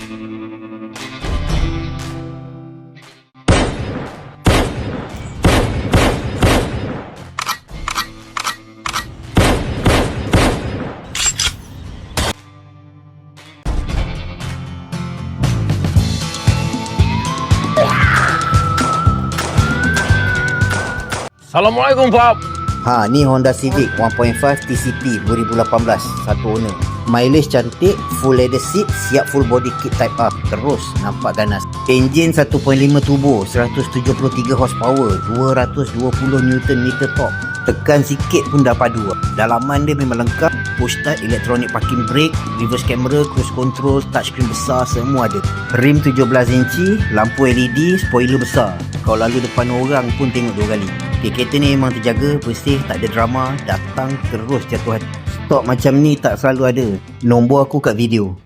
Assalamualaikum, Pak. Ni Honda Civic 1.5 TCP 2018, satu owner. Mileage cantik, full leather seat, siap full body kit type A. Terus nampak ganas. Enjin 1.5 turbo, 173 horsepower, 220 Nm torque. Tekan sikit pun dah padu. Dalaman dia memang lengkap. Push start, electronic parking brake, reverse camera, cruise control, touchscreen besar, semua ada. Rim 17 inci, lampu LED, spoiler besar. Kalau lalu depan orang pun tengok 2 kali. Kereta ni memang terjaga, bersih, tak ada drama, datang terus jatuh hati. Stok macam ni tak selalu ada. Nombor aku kat video.